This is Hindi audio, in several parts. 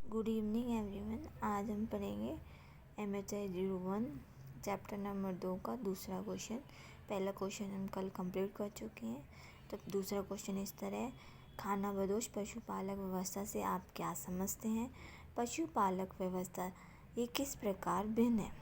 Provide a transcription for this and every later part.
Good evening everyone. आज हम पढ़ेंगे MHI 01 चैप्टर नंबर 2 का दूसरा क्वेश्चन। पहला क्वेश्चन हम कल कंप्लीट कर चुके हैं। तो दूसरा क्वेश्चन इस तरह है, खानाबदोश पशुपालक व्यवस्था से आप क्या समझते हैं? पशुपालक व्यवस्था ये किस प्रकार भिन्न है?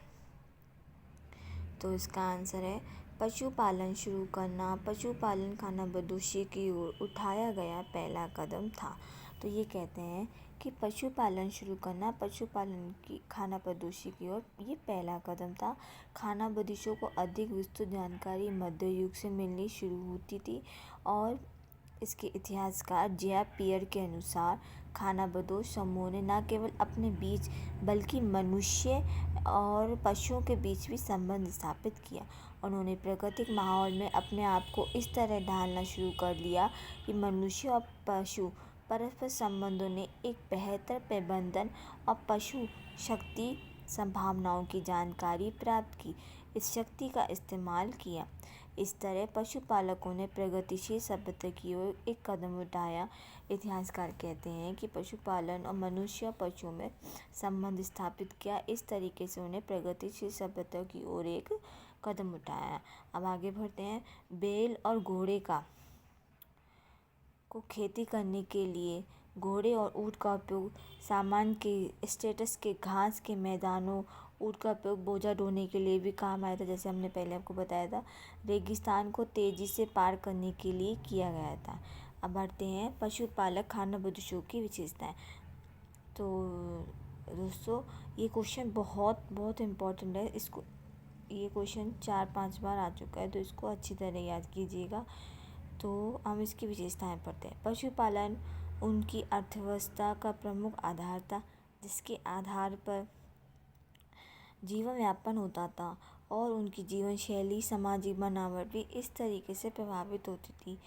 तो इसका आंसर है पशुपालन शुरू करना पशुपालन खानाबदोशी की ओर उठाया गया पहला कदम था। तो ये कहते हैं कि पशुपालन शुरू करना पशुपालन की खानाबदोशी की ओर ये पहला कदम था। खानाबदोशों को अधिक विस्तृत जानकारी मध्य युग से मिलनी शुरू होती थी और इसके इतिहासकार जिया पियर के अनुसार खानाबदोश समूह ने न केवल अपने बीच बल्कि मनुष्य और पशुओं के बीच भी संबंध स्थापित किया। उन्होंने प्राकृतिक माहौल में अपने आप को इस तरह ढालना शुरू कर लिया कि मनुष्य और पशु परस्पर संबंधों ने एक बेहतर प्रबंधन और पशु शक्ति संभावनाओं की जानकारी प्राप्त की, इस शक्ति का इस्तेमाल किया। इस तरह पशुपालकों ने प्रगतिशील सभ्यता की ओर एक कदम उठाया। इतिहासकार कहते हैं कि पशुपालन और मनुष्य और पशुओं में संबंध स्थापित किया। इस तरीके से उन्हें प्रगतिशील सभ्यता की ओर एक कदम उठाया। अब आगे बढ़ते हैं। बैल और घोड़े को खेती करने के लिए घोड़े और ऊँट का उपयोग सामान के स्टेटस के घास के मैदानों, ऊँट का उपयोग बोझा ढोने के लिए भी काम आया था, जैसे हमने पहले आपको बताया था। रेगिस्तान को तेजी से पार करने के लिए किया गया था। अब बढ़ते हैं पशुपालक खानाबदोशों की विशेषताएं। तो दोस्तों ये क्वेश्चन बहुत इम्पोर्टेंट है। इसको ये क्वेश्चन 4-5 बार आ चुका है, तो इसको अच्छी तरह याद कीजिएगा। तो हम इसकी विशेषताएं पढ़ते हैं। पशुपालन उनकी अर्थव्यवस्था का प्रमुख आधार था, जिसके आधार पर जीवन यापन होता था और उनकी जीवन शैली सामाजिक बनावट भी इस तरीके से प्रभावित होती थी।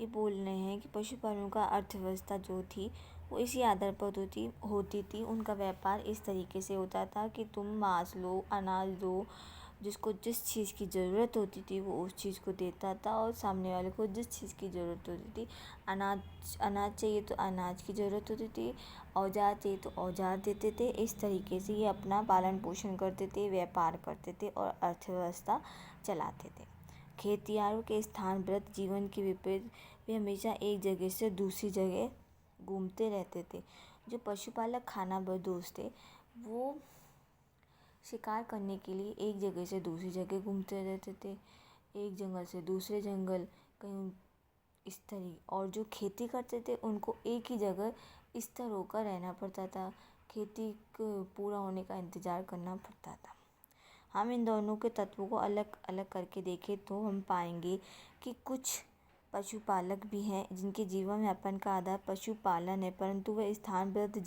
ये बोल रहे हैं कि पशुपालन का अर्थव्यवस्था जो थी वो इसी आधार पर होती थी। उनका व्यापार इस तरीके से होता था कि तुम मांस लो, अनाज दो, जिसको जिस चीज़ की ज़रूरत होती थी वो उस चीज़ को देता था और सामने वाले को जिस चीज़ की ज़रूरत होती थी, अनाज चाहिए तो अनाज की ज़रूरत होती थी, औजार चाहिए तो औजार देते थे। इस तरीके से ये अपना पालन पोषण करते थे, व्यापार करते थे और अर्थव्यवस्था चलाते थे। खेतियारों के स्थानव्रत जीवन के विपरीत वे हमेशा एक जगह से दूसरी जगह घूमते रहते थे। जो पशुपालक खानाबदोश थे वो शिकार करने के लिए एक जगह से दूसरी जगह घूमते रहते थे, एक जंगल से दूसरे जंगल, कहीं इस तरह। और जो खेती करते थे उनको एक ही जगह स्थिर होकर रहना पड़ता था, खेती पूरा होने का इंतज़ार करना पड़ता था। हम इन दोनों के तत्वों को अलग अलग करके देखें तो हम पाएंगे कि कुछ पशुपालक भी हैं जिनके जीवन यापन का आधार पशुपालन है, परंतु वह स्थानबद्ध